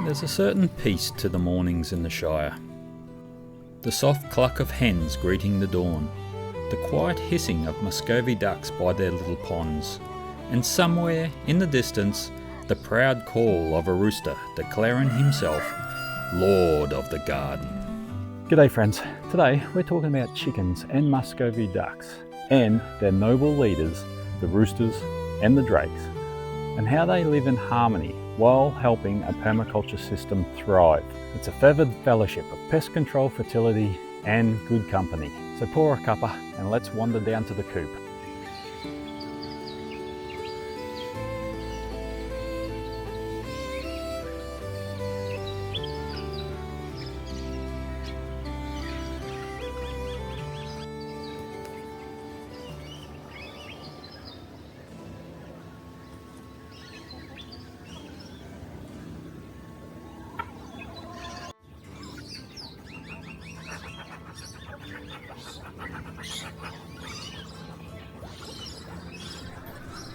There's a certain peace to the mornings in the Shire. The soft cluck of hens greeting the dawn, the quiet hissing of Muscovy ducks by their little ponds, and somewhere in the distance the proud call of a rooster declaring himself Lord of the Garden. G'day friends, today we're talking about chickens and Muscovy ducks and their noble leaders, the roosters and the drakes, and how they live in harmony while helping a permaculture system thrive. It's a feathered fellowship of pest control, fertility and good company. So pour a cuppa and let's wander down to the coop.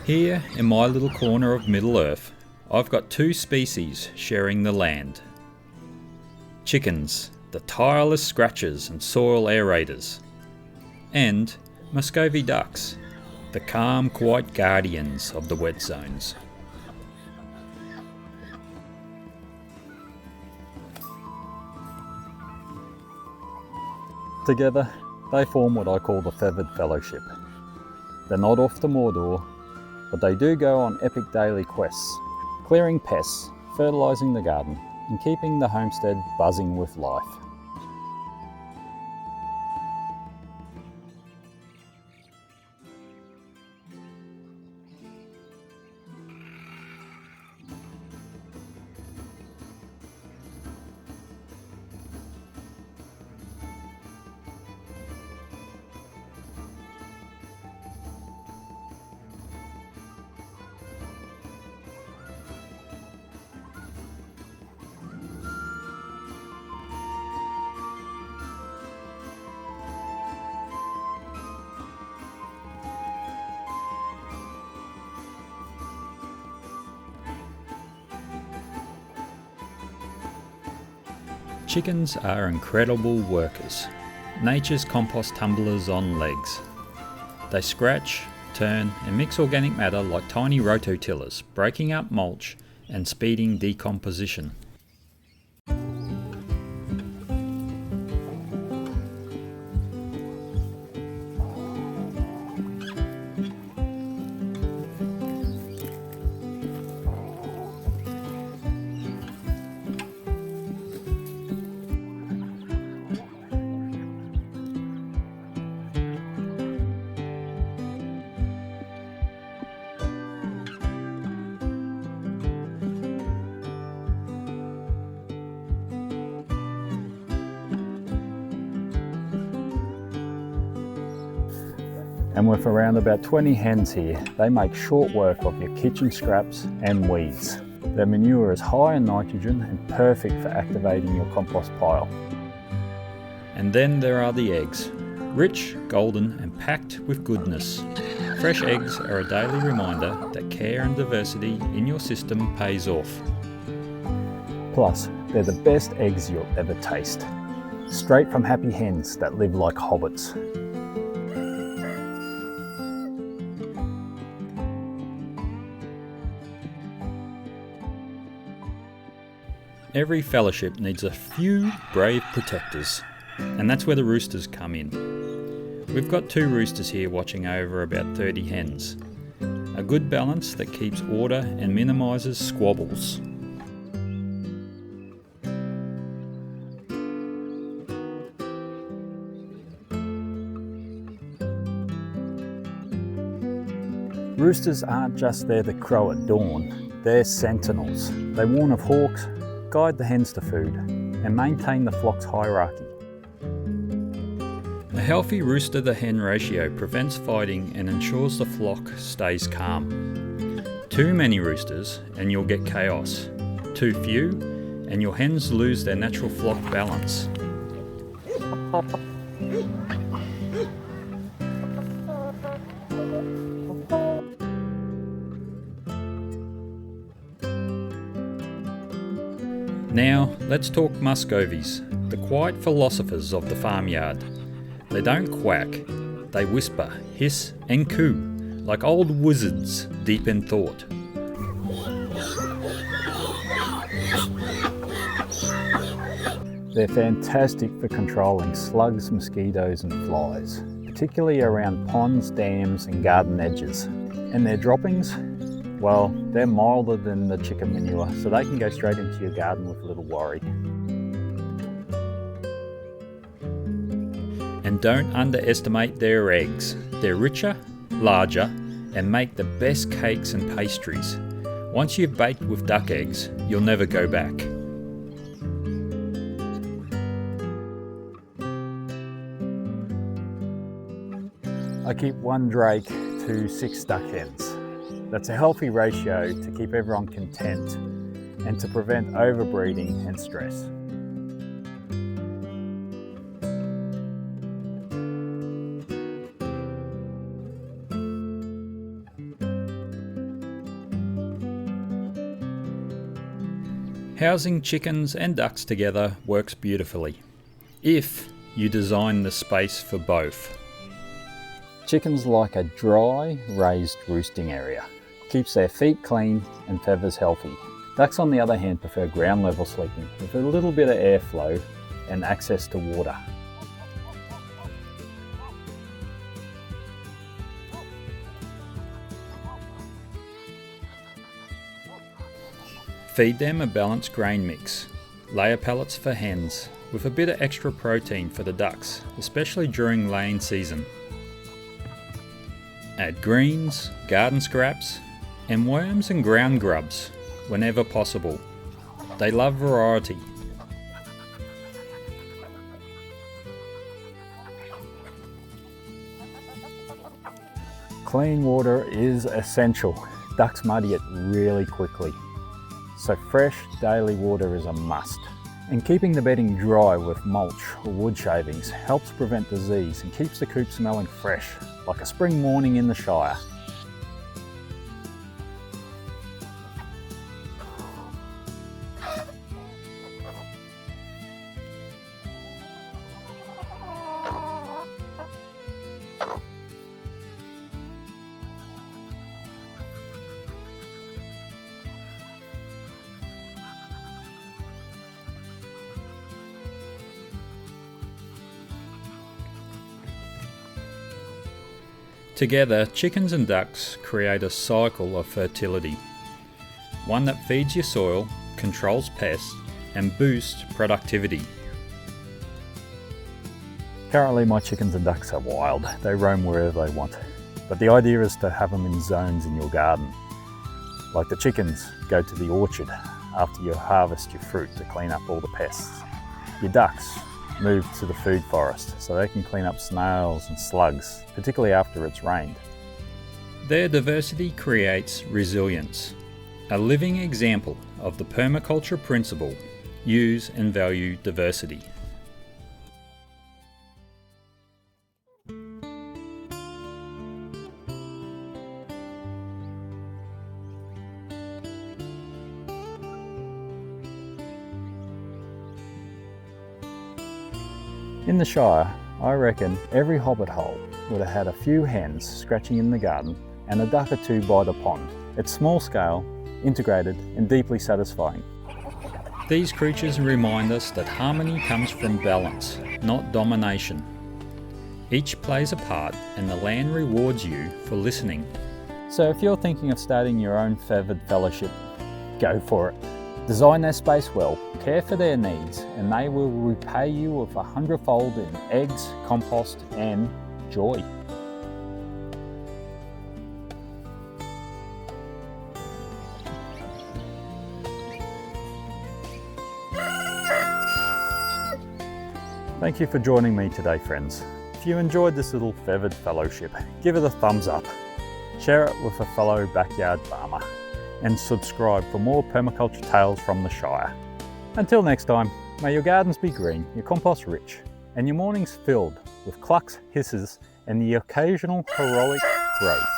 Here in my little corner of Middle Earth, I've got two species sharing the land. Chickens, the tireless scratchers and soil aerators, and Muscovy ducks, the calm, quiet guardians of the wet zones. Together, they form what I call the feathered fellowship. They're not off to Mordor, but they do go on epic daily quests, clearing pests, fertilising the garden, and keeping the homestead buzzing with life. Chickens are incredible workers, nature's compost tumblers on legs. They scratch, turn and mix organic matter like tiny rototillers, breaking up mulch and speeding decomposition. And with around about 20 hens here, they make short work of your kitchen scraps and weeds. Their manure is high in nitrogen and perfect for activating your compost pile. And then there are the eggs, rich, golden and packed with goodness. Fresh eggs are a daily reminder that care and diversity in your system pays off. Plus, they're the best eggs you'll ever taste. Straight from happy hens that live like hobbits. Every fellowship needs a few brave protectors, and that's where the roosters come in. We've got two roosters here watching over about 30 hens. A good balance that keeps order and minimises squabbles. Roosters aren't just there to crow at dawn, they're sentinels. They warn of hawks, guide the hens to food, and maintain the flock's hierarchy. A healthy rooster-to-hen ratio prevents fighting and ensures the flock stays calm. Too many roosters and you'll get chaos. Too few and your hens lose their natural flock balance. Now let's talk Muscovies, the quiet philosophers of the farmyard. They don't quack, they whisper, hiss and coo, like old wizards deep in thought. They're fantastic for controlling slugs, mosquitoes and flies, particularly around ponds, dams and garden edges. And their droppings, well, they're milder than the chicken manure, so they can go straight into your garden with little worry. And don't underestimate their eggs. They're richer, larger and make the best cakes and pastries. Once you've baked with duck eggs, you'll never go back. I keep 1 drake to 6 duck hens. That's a healthy ratio to keep everyone content and to prevent overbreeding and stress. Housing chickens and ducks together works beautifully, if you design the space for both. Chickens like a dry, raised roosting area. Keeps their feet clean and feathers healthy. Ducks on the other hand prefer ground level sleeping with a little bit of airflow and access to water. Feed them a balanced grain mix, layer pellets for hens, with a bit of extra protein for the ducks, especially during laying season. Add greens, garden scraps, and worms and ground grubs whenever possible. They love variety. Clean water is essential. Ducks muddy it really quickly. So fresh daily water is a must. And keeping the bedding dry with mulch or wood shavings helps prevent disease and keeps the coop smelling fresh, like a spring morning in the Shire. Together, chickens and ducks create a cycle of fertility, one that feeds your soil, controls pests, and boosts productivity. Currently my chickens and ducks are wild. They roam wherever they want. But the idea is to have them in zones in your garden. Like the chickens go to the orchard after you harvest your fruit to clean up all the pests. Your ducks move to the food forest so they can clean up snails and slugs, particularly after it's rained. Their diversity creates resilience, a living example of the permaculture principle: use and value diversity. In the Shire, I reckon every Hobbit hole would have had a few hens scratching in the garden and a duck or two by the pond. It's small scale, integrated and deeply satisfying. These creatures remind us that harmony comes from balance, not domination. Each plays a part and the land rewards you for listening. So if you're thinking of starting your own feathered fellowship, go for it. Design their space well, care for their needs, and they will repay you with 100-fold in eggs, compost and joy. Thank you for joining me today, friends. If you enjoyed this little feathered fellowship, give it a thumbs up, share it with a fellow backyard farmer, and subscribe for more permaculture tales from the Shire. Until next time, may your gardens be green, your compost rich, and your mornings filled with clucks, hisses, and the occasional heroic growth.